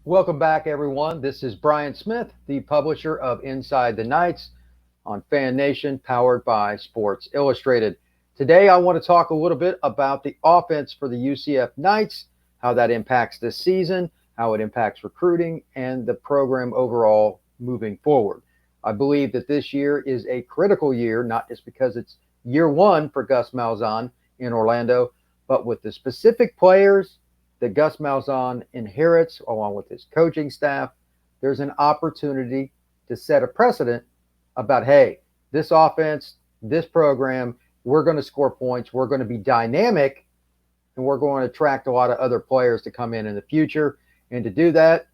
Welcome back, everyone. This is Brian Smith, the publisher of Inside the Knights on Fan Nation, powered by Sports Illustrated. Today, I want to talk a little bit about the offense for the UCF Knights, how that impacts this season, how it impacts recruiting, and the program overall moving forward. I believe that this year is a critical year, not just because it's year one for Gus Malzahn in Orlando, but with the specific players that Gus Malzahn inherits along with his coaching staff. There's an opportunity to set a precedent about, hey, this offense, this program, we're going to score points, we're going to be dynamic, and we're going to attract a lot of other players to come in the future. And to do that,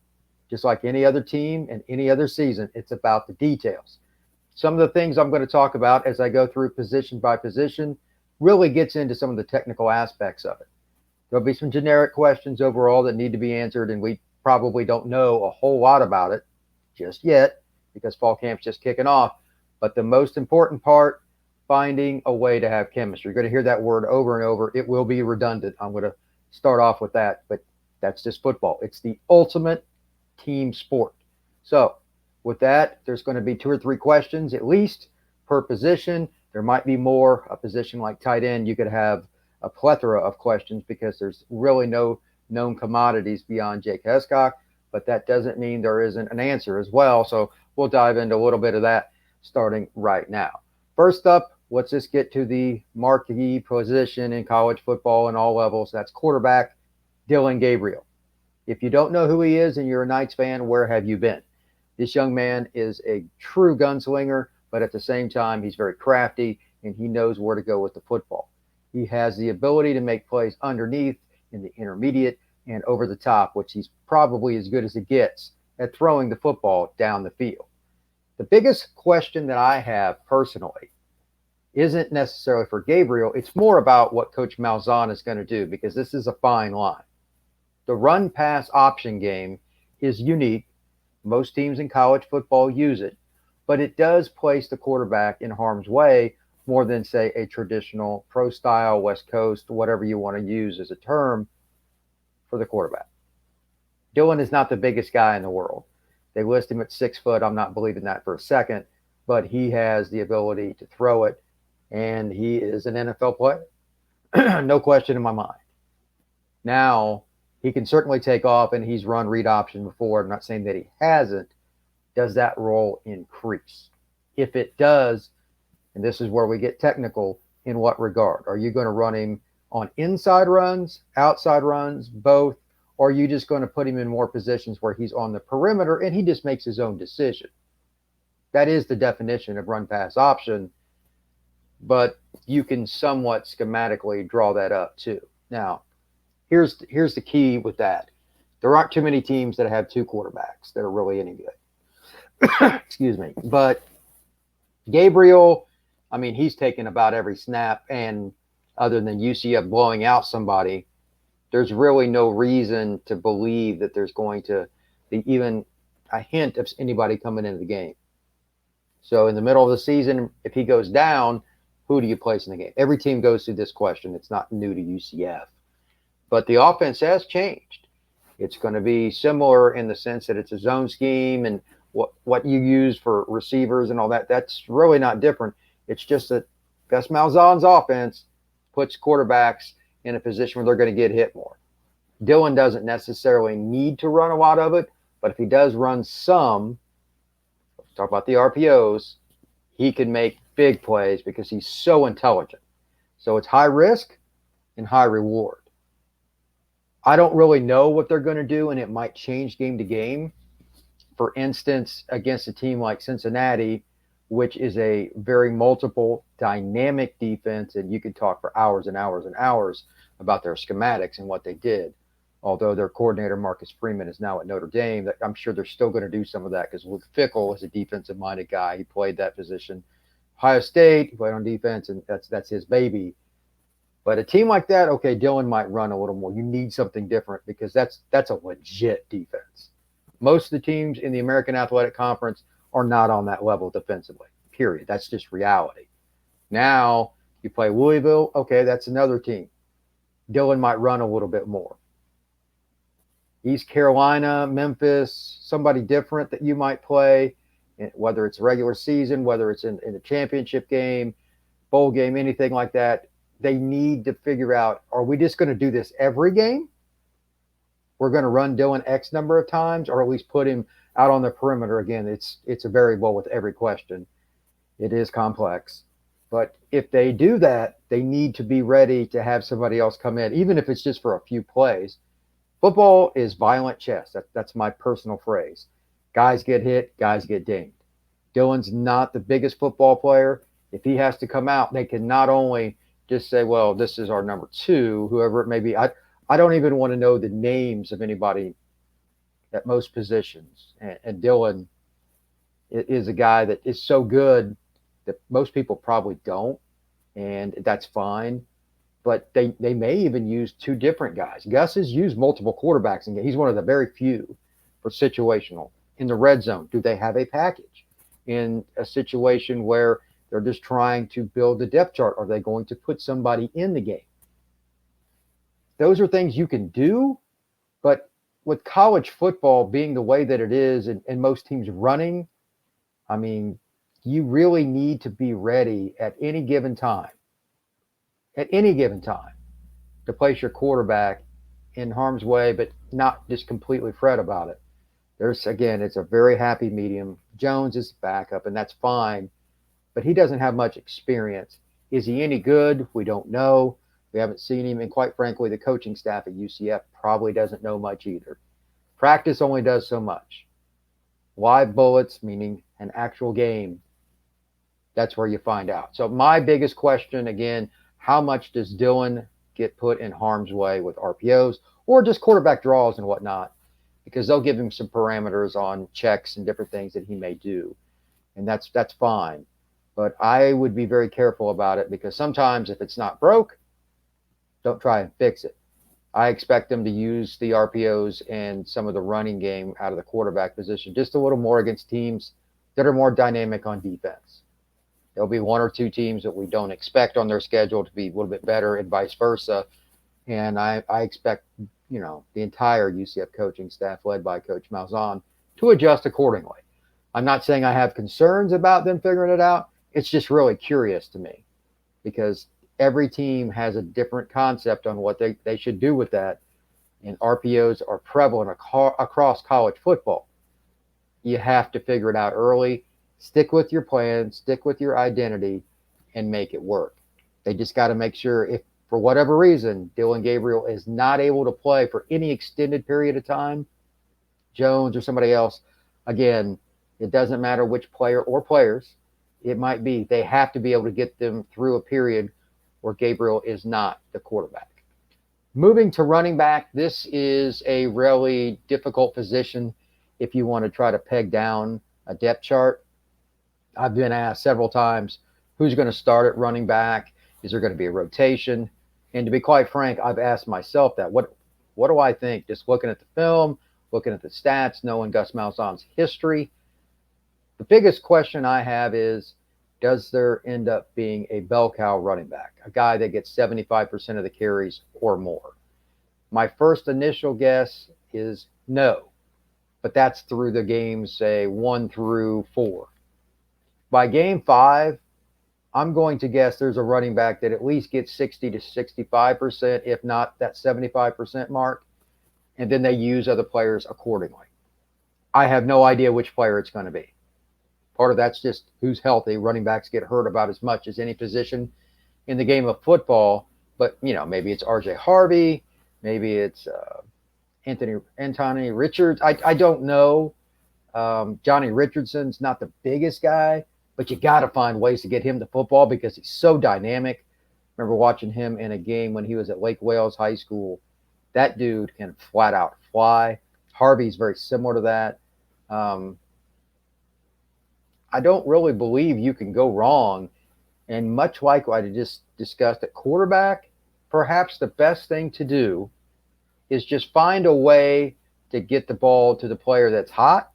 just like any other team and any other season, it's about the details. Some of the things I'm going to talk about as I go through position by position really gets into some of the technical aspects of it. There'll be some generic questions overall that need to be answered, and we probably don't know a whole lot about it just yet because fall camp's just kicking off. But the most important part, finding a way to have chemistry. You're going to hear that word over and over. It will be redundant. I'm going to start off with that, but that's just football. It's the ultimate team sport. So with that, there's going to be 2 or 3 questions at least per position. There might be more. A position like tight end, you could have a plethora of questions because there's really no known commodities beyond Jake Hescock, but that doesn't mean there isn't an answer as well. So we'll dive into a little bit of that starting right now. First up, let's just get to the marquee position in college football in all levels. That's quarterback Dillon Gabriel. If you don't know who he is and you're a Knights fan, where have you been? This young man is a true gunslinger, but at the same time, he's very crafty and he knows where to go with the football. He has the ability to make plays underneath, in the intermediate, and over the top, which he's probably as good as it gets at throwing the football down the field. The biggest question that I have personally isn't necessarily for Gabriel. It's more about what Coach Malzahn is going to do because this is a fine line. The run-pass option game is unique. Most teams in college football use it, but it does place the quarterback in harm's way more than, say, a traditional pro style, West Coast, whatever you want to use as a term for the quarterback. Dillon is not the biggest guy in the world. They list him at 6 foot. I'm not believing that for a second, but he has the ability to throw it, and he is an NFL player. No question in my mind. Now, he can certainly take off, and he's run read option before. I'm not saying that he hasn't. Does that role increase? If it does, and this is where we get technical, in what regard? Are you going to run him on inside runs, outside runs, both? Or are you just going to put him in more positions where he's on the perimeter and he just makes his own decision? That is the definition of run pass option, but you can somewhat schematically draw that up too. Now, here's the key with that. There aren't too many teams that have 2 quarterbacks that are really any good. Excuse me. But Gabriel, I mean, he's taken about every snap, and other than UCF blowing out somebody, there's really no reason to believe that there's going to be even a hint of anybody coming into the game. So in the middle of the season, if he goes down, who do you place in the game? Every team goes through this question. It's not new to UCF. But the offense has changed. It's going to be similar in the sense that it's a zone scheme and what you use for receivers and all that. That's really not different. It's just that Gus Malzahn's offense puts quarterbacks in a position where they're going to get hit more. Dillon doesn't necessarily need to run a lot of it, but if he does run some, let's talk about the RPOs, he can make big plays because he's so intelligent. So it's high risk and high reward. I don't really know what they're going to do, and it might change game to game. For instance, against a team like Cincinnati, which is a very multiple, dynamic defense, and you could talk for hours and hours and hours about their schematics and what they did. Although their coordinator, Marcus Freeman, is now at Notre Dame, I'm sure they're still going to do some of that because Luke Fickell is a defensive-minded guy. He played that position. Ohio State, he played on defense, and that's his baby. But a team like that, okay, Dillon might run a little more. You need something different because that's a legit defense. Most of the teams in the American Athletic Conference are not on that level defensively, period. That's just reality. Now, you play Louisville, okay, that's another team. Dillon might run a little bit more. East Carolina, Memphis, somebody different that you might play, whether it's regular season, whether it's in a championship game, bowl game, anything like that. They need to figure out, are we just going to do this every game? We're going to run Dylan X number of times, or at least put him out on the perimeter. Again, it's a variable with every question. It is complex. But if they do that, they need to be ready to have somebody else come in, even if it's just for a few plays. Football is violent chess. That's my personal phrase. Guys get hit, guys get dinged. Dylan's not the biggest football player. If he has to come out, they can not only just say, well, this is our number two, whoever it may be. I don't even want to know the names of anybody at most positions. And Dylan is a guy that is so good that most people probably don't, and that's fine. But they may even use two different guys. Gus has used multiple quarterbacks, and he's one of the very few for situational. In the red zone, do they have a package? In a situation where they're just trying to build a depth chart, are they going to put somebody in the game? Those are things you can do, but with college football being the way that it is and most teams running, I mean, you really need to be ready at any given time to place your quarterback in harm's way, but not just completely fret about it. Again, it's a very happy medium. Jones is backup, and that's fine, but he doesn't have much experience. Is he any good? We don't know. We haven't seen him, and quite frankly, the coaching staff at UCF probably doesn't know much either. Practice only does so much. Live bullets, meaning an actual game, that's where you find out. So my biggest question, again, how much does Dylan get put in harm's way with RPOs or just quarterback draws and whatnot? Because they'll give him some parameters on checks and different things that he may do. And that's fine. But I would be very careful about it, because sometimes if it's not broke, don't try and fix it. I expect them to use the RPOs and some of the running game out of the quarterback position just a little more against teams that are more dynamic on defense. There'll be one or two teams that we don't expect on their schedule to be a little bit better, and vice versa. And I expect, the entire UCF coaching staff led by Coach Malzahn to adjust accordingly. I'm not saying I have concerns about them figuring it out. It's just really curious to me, because every team has a different concept on what they should do with that. And RPOs are prevalent across college football. You have to figure it out early. Stick with your plan, stick with your identity, and make it work. They just got to make sure, if for whatever reason Dylan Gabriel is not able to play for any extended period of time, Jones or somebody else, again, it doesn't matter which player or players it might be, they have to be able to get them through a period where Gabriel is not the quarterback. Moving to running back, this is a really difficult position if you want to try to peg down a depth chart. I've been asked several times, who's going to start at running back? Is there going to be a rotation? And to be quite frank, I've asked myself that. What do I think? Just looking at the film, looking at the stats, knowing Gus Malzahn's history. The biggest question I have is, does there end up being a bell cow running back, a guy that gets 75% of the carries or more? My first initial guess is no, but that's through the games, say 1 through 4. By game 5, I'm going to guess there's a running back that at least gets 60 to 65%, if not that 75% mark, and then they use other players accordingly. I have no idea which player it's going to be. Part of that's just who's healthy. Running backs get hurt about as much as any position in the game of football, but maybe it's R.J. Harvey, maybe it's Antony-Richards. I don't know. Johnny Richardson's not the biggest guy, but you got to find ways to get him the football because he's so dynamic. Remember watching him in a game when he was at Lake Wales High School. That dude can flat out fly. Harvey's very similar to that. I don't really believe you can go wrong. And much like what I just discussed at quarterback, perhaps the best thing to do is just find a way to get the ball to the player that's hot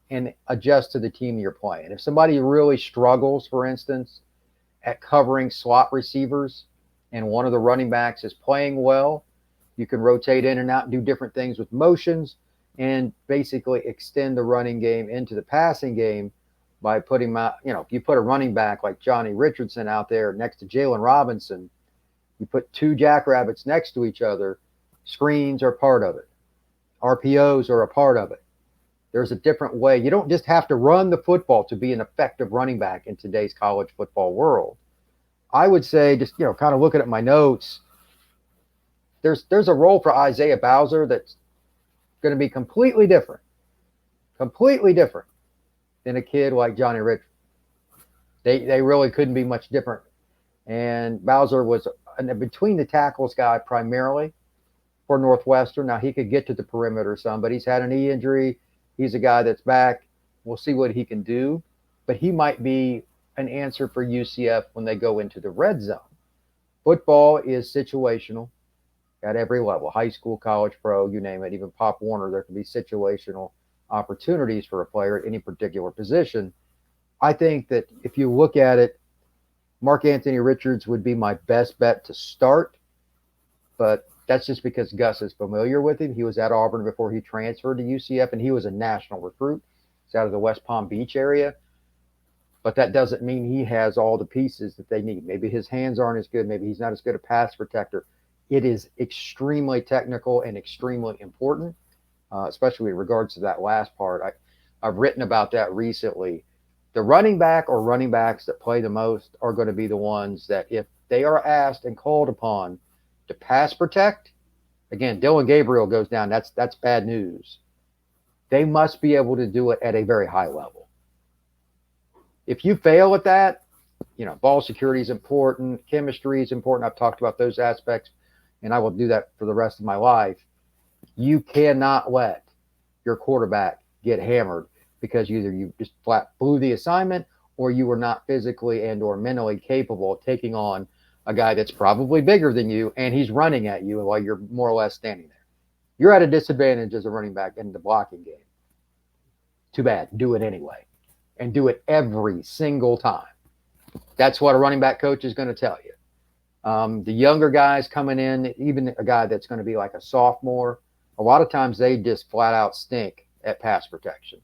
and adjust to the team you're playing. If somebody really struggles, for instance, at covering slot receivers and one of the running backs is playing well, You can rotate in and out and do different things with motions and basically extend the running game into the passing game by putting him out. If you put a running back like Johnny Richardson out there next to Jalen Robinson, you put two jackrabbits next to each other, screens are part of it. RPOs are a part of it. There's a different way. You don't just have to run the football to be an effective running back in today's college football world. I would say, just kind of looking at my notes, there's a role for Isaiah Bowser that's going to be completely different than a kid like Johnny Richards. They really couldn't be much different. And Bowser was a between the tackles guy primarily for Northwestern. Now he could get to the perimeter some, but he's had a knee injury. He's a guy that's back. We'll see what he can do, but he might be an answer for UCF when they go into the red zone. Football is situational at every level, high school, college, pro, you name it, even Pop Warner. There can be situational opportunities for a player at any particular position. I think that if you look at it, Mark Antony-Richards would be my best bet to start, but that's just because Gus is familiar with him. He was at Auburn before he transferred to UCF, and he was a national recruit. He's out of the West Palm Beach area. But that doesn't mean he has all the pieces that they need. Maybe his hands aren't as good. Maybe he's not as good a pass protector. It is extremely technical and extremely important, especially in regards to that last part. I've written about that recently. The running back or running backs that play the most are going to be the ones that if they are asked and called upon to pass protect, again, Dylan Gabriel goes down. That's bad news. They must be able to do it at a very high level. If you fail at that, ball security is important, chemistry is important. I've talked about those aspects, and I will do that for the rest of my life. You cannot let your quarterback get hammered because either you just flat blew the assignment or you were not physically and or mentally capable of taking on a guy that's probably bigger than you and he's running at you while you're more or less standing there. You're at a disadvantage as a running back in the blocking game. Too bad. Do it anyway. And do it every single time. That's what a running back coach is going to tell you. The younger guys coming in, even a guy that's going to be like a sophomore, a lot of times they just flat out stink at pass protection.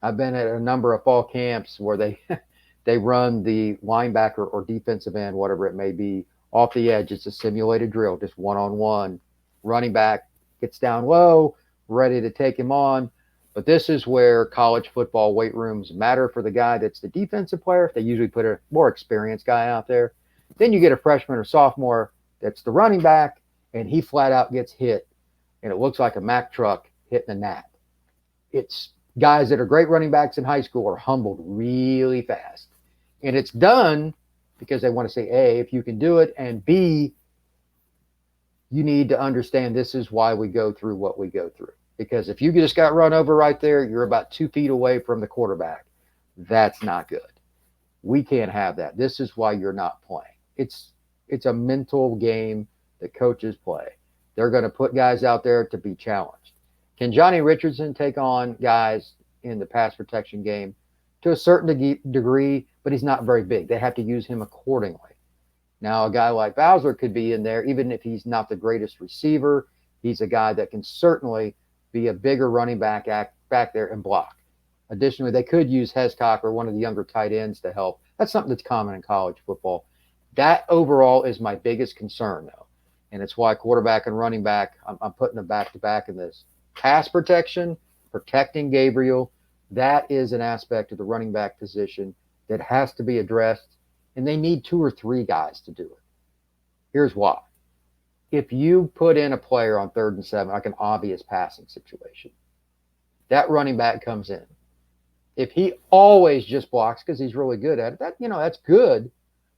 I've been at a number of fall camps where they run the linebacker or defensive end, whatever it may be, off the edge. It's a simulated drill, just one-on-one. Running back gets down low, ready to take him on. But this is where college football weight rooms matter for the guy that's the defensive player. They usually put a more experienced guy out there. Then you get a freshman or sophomore that's the running back, and he flat out gets hit, and it looks like a Mack truck hitting a gnat. It's guys that are great running backs in high school are humbled really fast. And it's done because they want to say, A, if you can do it, and B, you need to understand this is why we go through what we go through. Because if you just got run over right there, you're about 2 feet away from the quarterback. That's not good. We can't have that. This is why you're not playing. It's a mental game that coaches play. They're going to put guys out there to be challenged. Can Johnny Richardson take on guys in the pass protection game? To a certain degree, but he's not very big. They have to use him accordingly. Now, a guy like Bowser could be in there, even if he's not the greatest receiver. He's a guy that can certainly be a bigger running back there and block. Additionally, they could use Hescock or one of the younger tight ends to help. That's something that's common in college football. That overall is my biggest concern, though. And it's why quarterback and running back, I'm putting them back-to-back in this. Pass protection, protecting Gabriel, that is an aspect of the running back position that has to be addressed, and they need 2 or 3 guys to do it. Here's why. If you put in a player on 3rd and 7, like an obvious passing situation, that running back comes in. If he always just blocks because he's really good at it, that's good,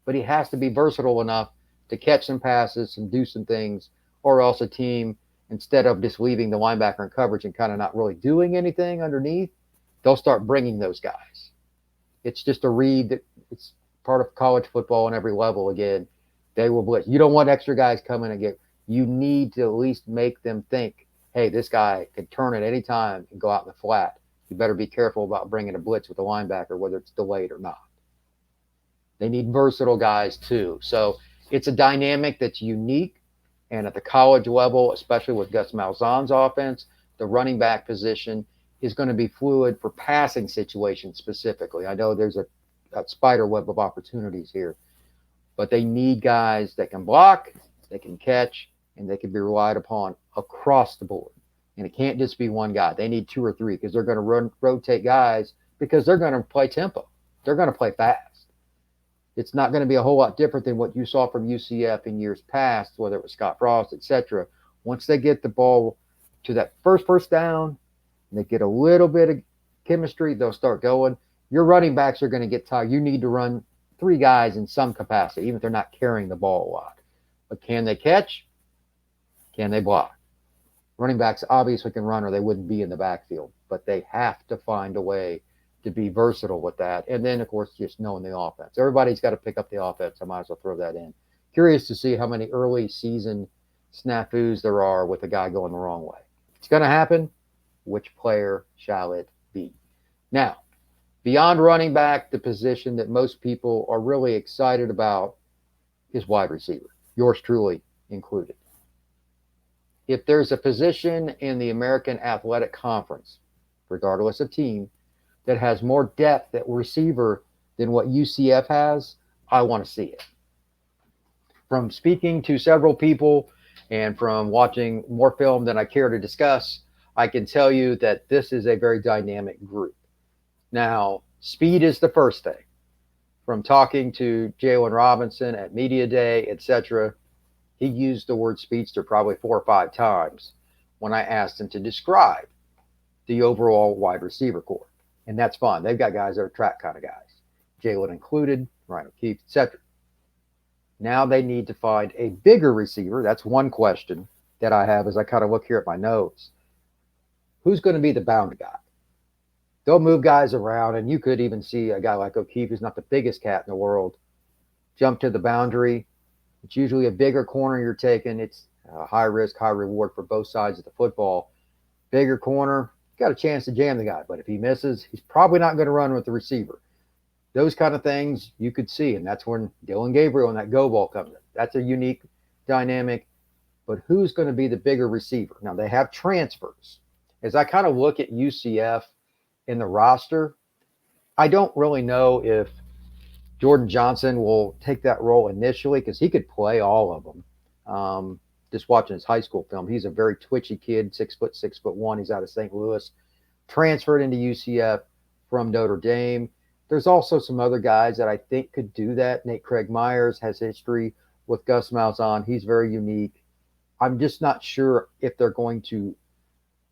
but he has to be versatile enough to catch some passes and do some things, or else a team, instead of just leaving the linebacker in coverage and kind of not really doing anything underneath, they'll start bringing those guys. It's just a read that it's part of college football on every level. Again, they will blitz. You don't want extra guys coming and you need to at least make them think, hey, this guy can turn at any time and go out in the flat. You better be careful about bringing a blitz with a linebacker, whether it's delayed or not. They need versatile guys too. So it's a dynamic that's unique. And at the college level, especially with Gus Malzahn's offense, the running back position is going to be fluid for passing situations specifically. I know there's a spider web of opportunities here, but they need guys that can block, they can catch, and they can be relied upon across the board. And it can't just be one guy. They need two or three because they're going to rotate guys because they're going to play tempo. They're going to play fast. It's not going to be a whole lot different than what you saw from UCF in years past, whether it was Scott Frost, etc. Once they get the ball to that first down, and they get a little bit of chemistry, they'll start going. Your running backs are going to get tired. You need to run three guys in some capacity, even if they're not carrying the ball a lot. But can they catch? Can they block? Running backs obviously can run or they wouldn't be in the backfield, but they have to find a way to be versatile with that. And then, of course, just knowing the offense. Everybody's got to pick up the offense. I might as well throw that in. Curious to see how many early season snafus there are with a guy going the wrong way. It's going to happen. Which player shall it be? Now, beyond running back, the position that most people are really excited about is wide receiver, yours truly included. If there's a position in the American Athletic Conference, regardless of team, that has more depth at receiver than what UCF has, I want to see it. From speaking to several people and from watching more film than I care to discuss, I can tell you that this is a very dynamic group. Now, speed is the first thing. From talking to Jalen Robinson at Media Day, etc., he used the word speedster probably 4 or 5 times when I asked him to describe the overall wide receiver corps. And that's fine. They've got guys that are track kind of guys, Jalen included, Ryan O'Keefe, etc. Now they need to find a bigger receiver. That's one question that I have as I kind of look here at my notes. Who's going to be the bound guy? They'll move guys around, and you could even see a guy like O'Keefe, who's not the biggest cat in the world, jump to the boundary. It's usually a bigger corner you're taking. It's a high risk, high reward for both sides of the football. Bigger corner, got a chance to jam the guy, but if he misses, he's probably not going to run with the receiver. Those kind of things you could see, and that's when Dylan Gabriel and that go ball comes in. That's a unique dynamic, but who's going to be the bigger receiver? Now, they have transfers. As I kind of look at UCF in the roster, I don't really know if Jordan Johnson will take that role initially because he could play all of them. Just watching his high school film, he's a very twitchy kid, 6'1". He's out of St. Louis, transferred into UCF from Notre Dame. There's also some other guys that I think could do that. Nate Craig Myers has history with Gus Malzahn. He's very unique. I'm just not sure if they're going to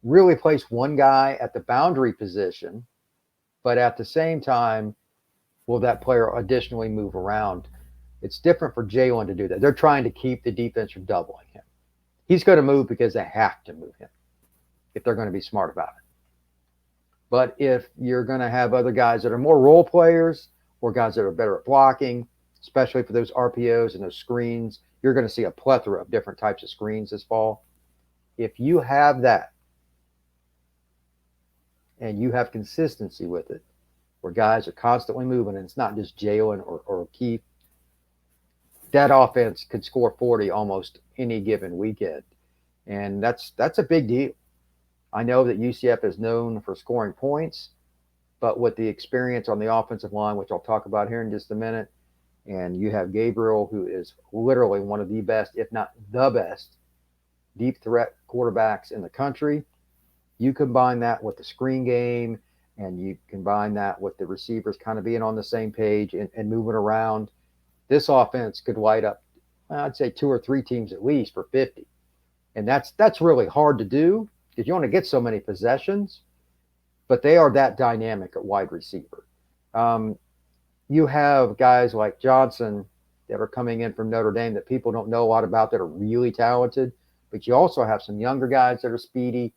really place one guy at the boundary position, but at the same time, will that player additionally move around? It's different for Jalen to do that. They're trying to keep the defense from doubling him. He's going to move because they have to move him if they're going to be smart about it. But if you're going to have other guys that are more role players or guys that are better at blocking, especially for those RPOs and those screens, you're going to see a plethora of different types of screens this fall. If you have that and you have consistency with it, where guys are constantly moving, and it's not just Jalen or O'Keefe, that offense could score 40 almost any given weekend. And that's a big deal. I know that UCF is known for scoring points, but with the experience on the offensive line, which I'll talk about here in just a minute, and you have Gabriel, who is literally one of the best, if not the best, deep threat quarterbacks in the country. You combine that with the screen game, and you combine that with the receivers kind of being on the same page and moving around, this offense could light up, I'd say 2 or 3 teams at least for 50. And that's really hard to do because you want to get so many possessions, but they are that dynamic at wide receiver. You have guys like Johnson that are coming in from Notre Dame that people don't know a lot about that are really talented, but you also have some younger guys that are speedy.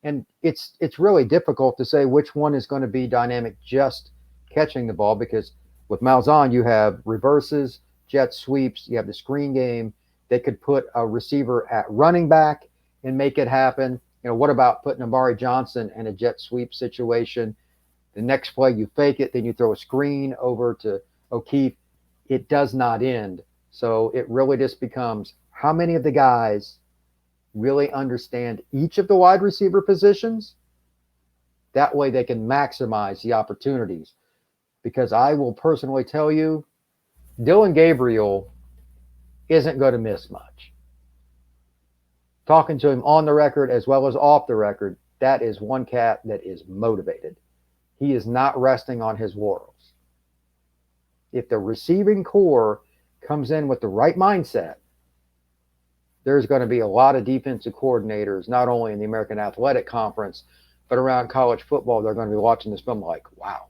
And it's really difficult to say which one is going to be dynamic just catching the ball because with Malzahn, you have reverses, jet sweeps, you have the screen game. They could put a receiver at running back and make it happen. You know, what about putting Amari Johnson in a jet sweep situation? The next play, you fake it, then you throw a screen over to O'Keefe. It does not end. So it really just becomes how many of the guys really understand each of the wide receiver positions? That way they can maximize the opportunities. Because I will personally tell you, Dylan Gabriel isn't going to miss much. Talking to him on the record as well as off the record, that is one cat that is motivated. He is not resting on his laurels. If the receiving core comes in with the right mindset, there's going to be a lot of defensive coordinators, not only in the American Athletic Conference, but around college football. They're going to be watching this film like, wow,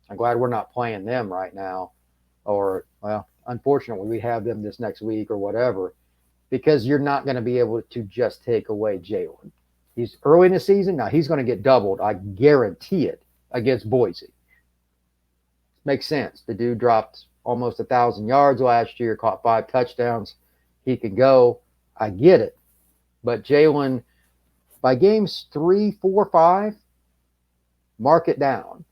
I'm glad we're not playing them right now. Or, well, unfortunately, we have them this next week or whatever, because you're not going to be able to just take away Jalen. He's early in the season. Now, he's going to get doubled. I guarantee it against Boise. Makes sense. The dude dropped almost 1,000 yards last year, caught 5 touchdowns. He can go. I get it. But Jalen, by games 3, 4, 5, mark it down.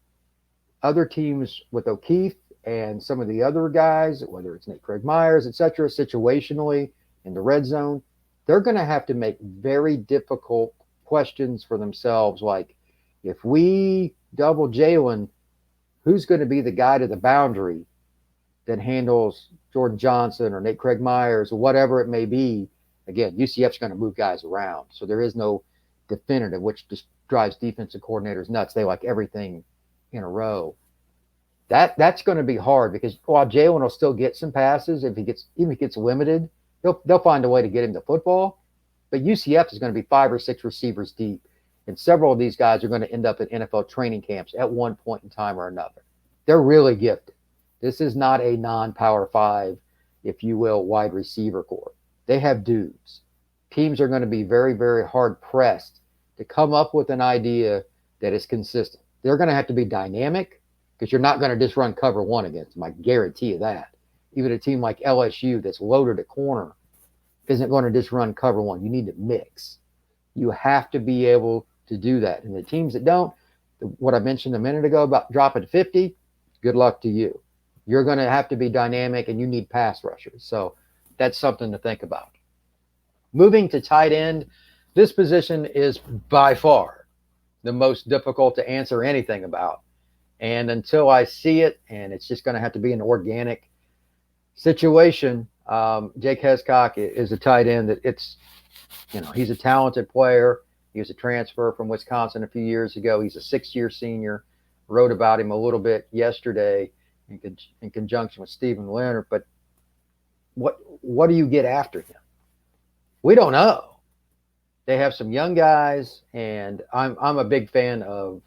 Other teams with O'Keefe and some of the other guys, whether it's Nate Craig Myers, etc., situationally in the red zone, they're going to have to make very difficult questions for themselves. Like, if we double Jalen, who's going to be the guy to the boundary that handles Jordan Johnson or Nate Craig Myers or whatever it may be? Again, UCF's going to move guys around. So there is no definitive, which just drives defensive coordinators nuts. They like everything in a row. That's going to be hard, because while Jalen will still get some passes, even if he gets limited, they'll find a way to get him the football. But UCF is going to be 5 or 6 receivers deep, and several of these guys are going to end up at NFL training camps at one point in time or another. They're really gifted. This is not a non-Power 5, if you will, wide receiver core. They have dudes. Teams are going to be very, very hard pressed to come up with an idea that is consistent. They're going to have to be dynamic, because you're not going to just run cover 1 against them. I guarantee you that. Even a team like LSU that's loaded at corner isn't going to just run cover 1. You need to mix. You have to be able to do that. And the teams that don't, what I mentioned a minute ago about dropping 50, good luck to you. You're going to have to be dynamic, and you need pass rushers. So that's something to think about. Moving to tight end, this position is by far the most difficult to answer anything about. And until I see it, and it's just going to have to be an organic situation, Jake Hescock is a tight end that he's a talented player. He was a transfer from Wisconsin a few years ago. He's a 6-year senior. Wrote about him a little bit yesterday in conjunction with Stephen Leonard. But what do you get after him? We don't know. They have some young guys, and I'm a big fan of.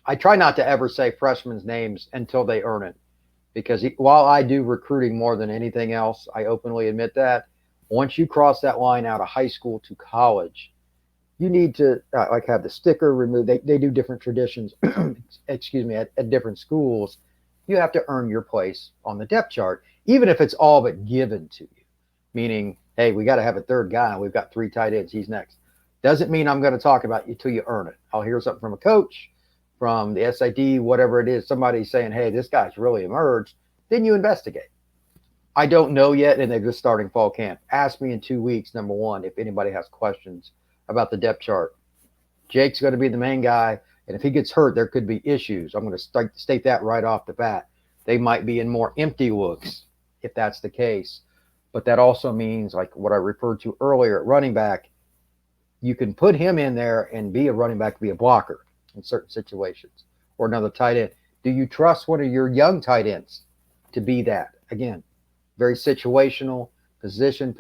I try not to ever say freshmen's names until they earn it, because while I do recruiting more than anything else, I openly admit that. Once you cross that line out of high school to college, you need to have the sticker removed. They do different traditions, excuse me, at different schools. You have to earn your place on the depth chart, even if it's all but given to you. Meaning, hey, we got to have a third guy. We've got 3 tight ends. He's next. Doesn't mean I'm going to talk about you till you earn it. I'll hear something from a coach, from the SID, whatever it is, somebody saying, hey, this guy's really emerged. Then you investigate. I don't know yet, and they're just starting fall camp. Ask me in 2 weeks, number one, if anybody has questions about the depth chart. Jake's going to be the main guy, and if he gets hurt, there could be issues. I'm going to state that right off the bat. They might be in more empty looks if that's the case. But that also means, like what I referred to earlier at running back, you can put him in there and be a running back, be a blocker in certain situations, or another tight end. Do you trust one of your young tight ends to be that? Again, very situational, position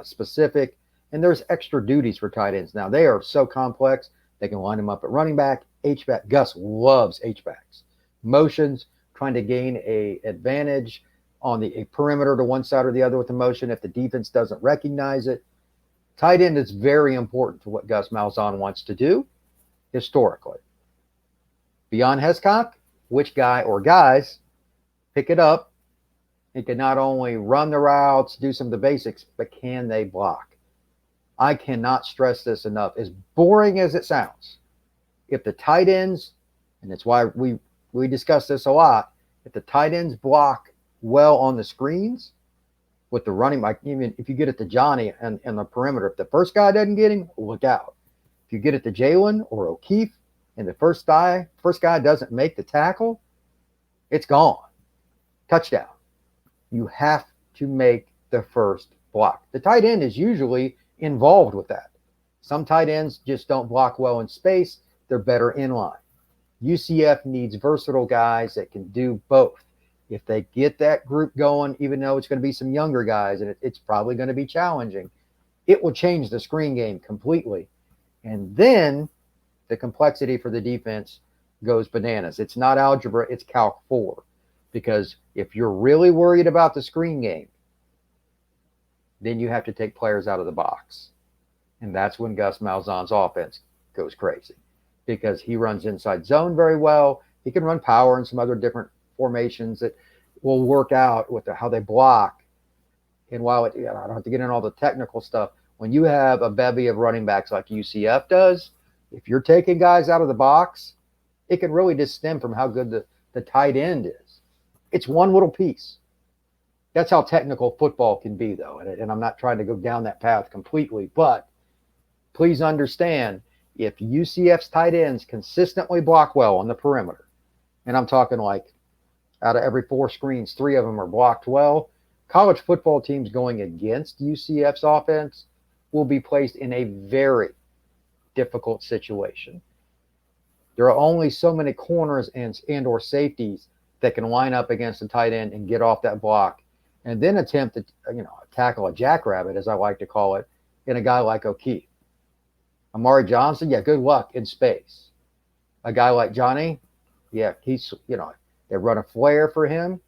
specific, and there's extra duties for tight ends. Now, they are so complex. They can line them up at running back, H-back. Gus loves H-backs. Motions, trying to gain a advantage on a perimeter to one side or the other with the motion if the defense doesn't recognize it. Tight end is very important to what Gus Malzahn wants to do historically. Beyond Hescock, which guy or guys pick it up and can not only run the routes, do some of the basics, but can they block? I cannot stress this enough. As boring as it sounds, if the tight ends, and that's why we discuss this a lot, if the tight ends block well on the screens, with the running back. Even if you get it to Johnny and the perimeter, if the first guy doesn't get him, look out. If you get it to Jalen or O'Keefe and the first guy doesn't make the tackle, it's gone. Touchdown. You have to make the first block. The tight end is usually involved with that. Some tight ends just don't block well in space. They're better in line. UCF needs versatile guys that can do both. If they get that group going, even though it's going to be some younger guys and it's probably going to be challenging, it will change the screen game completely. And then the complexity for the defense goes bananas. It's not algebra, it's Calc 4. Because if you're really worried about the screen game, then you have to take players out of the box. And that's when Gus Malzahn's offense goes crazy. Because he runs inside zone very well. He can run power and some other different formations that will work out with how they block. And while I don't have to get into all the technical stuff, when you have a bevy of running backs like UCF does, if you're taking guys out of the box, it can really just stem from how good the tight end is. It's one little piece. That's how technical football can be, though. And I'm not trying to go down that path completely, but please understand, if UCF's tight ends consistently block well on the perimeter, and I'm talking like out of every 4 screens, 3 of them are blocked well, college football teams going against UCF's offense will be placed in a very difficult situation. There are only so many corners and or safeties that can line up against the tight end and get off that block and then attempt to tackle a jackrabbit, as I like to call it, in a guy like O'Keefe. Amari Johnson, yeah, good luck in space. A guy like Johnny, yeah, he's, they run a flare for him,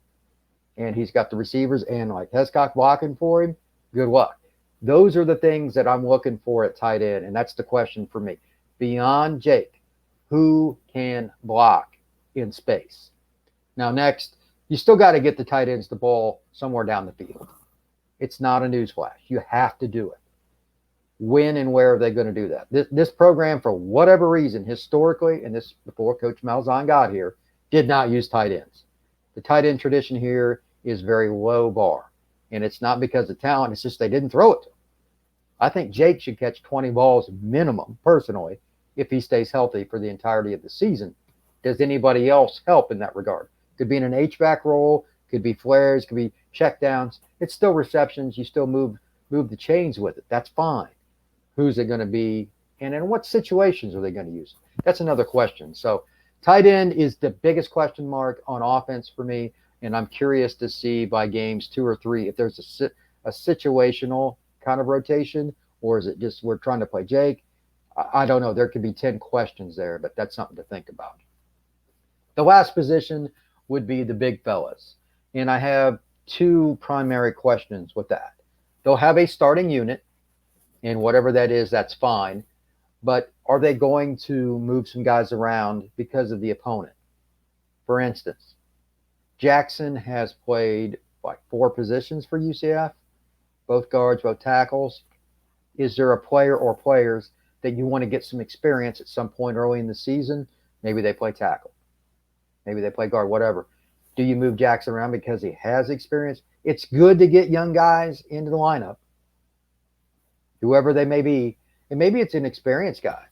and he's got the receivers and like Hescock blocking for him. Good luck. Those are the things that I'm looking for at tight end, and that's the question for me. Beyond Jake, who can block in space? Now, next, you still got to get the tight ends the ball somewhere down the field. It's not a newsflash. You have to do it. When and where are they going to do that? This program, for whatever reason, historically, and this before Coach Malzahn got here, did not use tight ends. The tight end tradition here is very low bar. And it's not because of talent. It's just they didn't throw it to him. I think Jake should catch 20 balls minimum, personally, if he stays healthy for the entirety of the season. Does anybody else help in that regard? Could be in an H-back role, could be flares, could be checkdowns. It's still receptions. You still move the chains with it. That's fine. Who's it going to be? And in what situations are they going to use? That's another question. So tight end is the biggest question mark on offense for me. And I'm curious to see by games 2 or 3 if there's a situational kind of rotation, or is it just we're trying to play Jake? I don't know. There could be 10 questions there, but that's something to think about. The last position would be the big fellas. And I have 2 primary questions with that. They'll have a starting unit, and whatever that is, that's fine. But are they going to move some guys around because of the opponent? For instance, Jackson has played like 4 positions for UCF, both guards, both tackles. Is there a player or players that you want to get some experience at some point early in the season? Maybe they play tackle. Maybe they play guard, whatever. Do you move Jackson around because he has experience? It's good to get young guys into the lineup, whoever they may be. And maybe it's an experienced guy.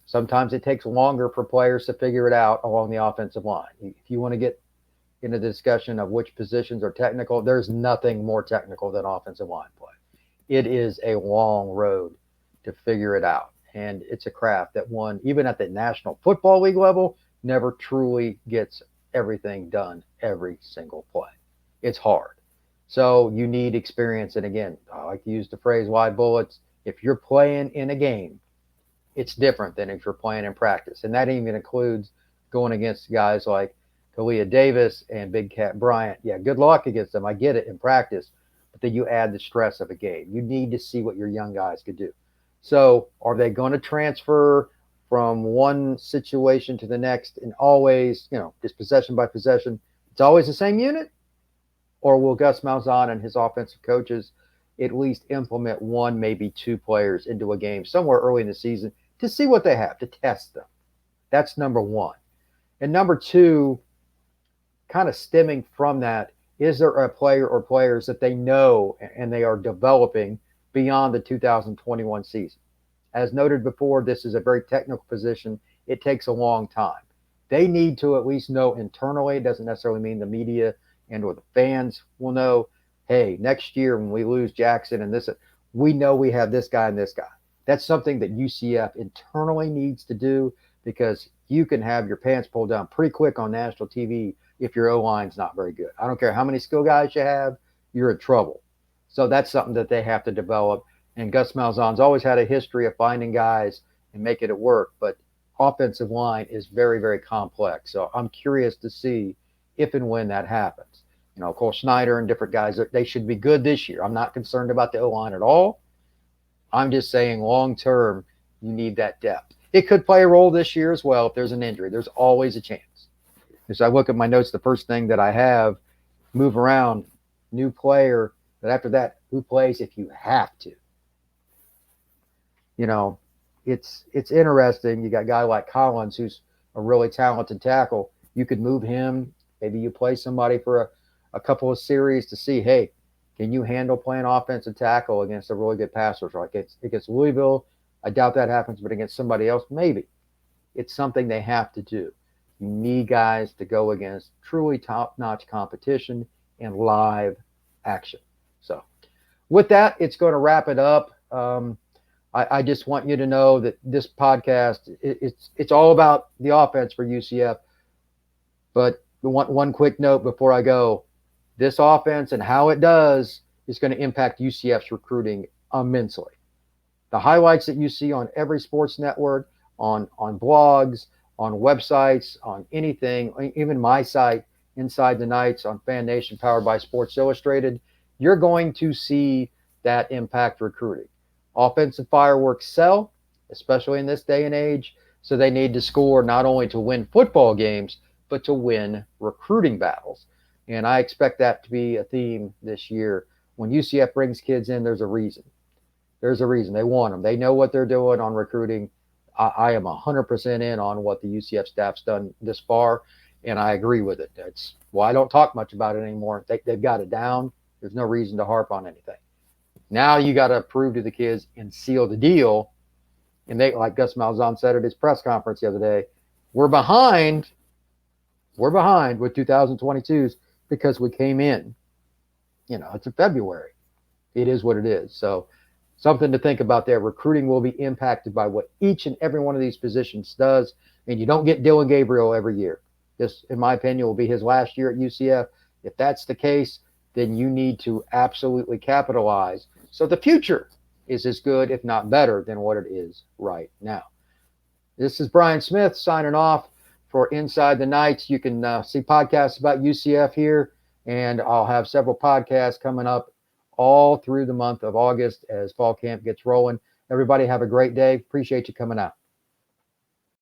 Sometimes it takes longer for players to figure it out along the offensive line. If you want to get into the discussion of which positions are technical, there's nothing more technical than offensive line play. It is a long road to figure it out. And it's a craft that one, even at the National Football League level, never truly gets everything done every single play. It's hard. So you need experience. And again, I like to use the phrase wide bullets. If you're playing in a game, it's different than if you're playing in practice. And that even includes going against guys like Kalia Davis and Big Cat Bryant. Yeah, good luck against them. I get it in practice. But then you add the stress of a game. You need to see what your young guys could do. So are they going to transfer from one situation to the next and always, just possession by possession? It's always the same unit? Or will Gus Malzahn and his offensive coaches at least implement 1, maybe 2 players into a game somewhere early in the season to see what they have, to test them? That's number 1. And number 2, kind of stemming from that, is there a player or players that they know and they are developing beyond the 2021 season? As noted before, this is a very technical position. It takes a long time. They need to at least know internally. It doesn't necessarily mean the media and or the fans will know, hey, next year when we lose Jackson and this, we know we have this guy and this guy. That's something that UCF internally needs to do, because you can have your pants pulled down pretty quick on national TV if your O-line's not very good. I don't care how many skill guys you have, you're in trouble. So that's something that they have to develop. And Gus Malzahn's always had a history of finding guys and making it work. But offensive line is very, very complex. So I'm curious to see if and when that happens. You know, Cole Schneider and different guys, they should be good this year. I'm not concerned about the O-line at all. I'm just saying long term, you need that depth. It could play a role this year as well if there's an injury. There's always a chance. As I look at my notes, the first thing that I have, move around, new player, but after that, who plays if you have to? You know, it's interesting. You got a guy like Collins who's a really talented tackle. You could move him. Maybe you play somebody for a couple of series to see, hey, can you handle playing offensive tackle against a really good pass rusher? Like against Louisville, I doubt that happens, but against somebody else, maybe. It's something they have to do. You need guys to go against truly top-notch competition and live action. So with that, it's going to wrap it up. I just want you to know that this podcast, it's all about the offense for UCF. But one quick note before I go, this offense and how it does is going to impact UCF's recruiting immensely. The highlights that you see on every sports network, on blogs, on websites, on anything, even my site, Inside the Knights on Fan Nation, powered by Sports Illustrated, you're going to see that impact recruiting. Offensive fireworks sell, especially in this day and age, so they need to score not only to win football games, but to win recruiting battles. And I expect that to be a theme this year. When UCF brings kids in, there's a reason. There's a reason. They want them. They know what they're doing on recruiting. I am 100% in on what the UCF staff's done this far, and I agree with it. I don't talk much about it anymore. They've got it down. There's no reason to harp on anything. Now you got to prove to the kids and seal the deal. And they, like Gus Malzahn said at his press conference the other day, we're behind with 2022s because we came in. You know, it's in February. It is what it is. So something to think about there. Recruiting will be impacted by what each and every one of these positions does. And you don't get Dylan Gabriel every year. This, in my opinion, will be his last year at UCF. If that's the case, then you need to absolutely capitalize. So the future is as good, if not better, than what it is right now. This is Brian Smith signing off for Inside the Knights. You can see podcasts about UCF here, and I'll have several podcasts coming up all through the month of August as fall camp gets rolling. Everybody have a great day. Appreciate you coming out.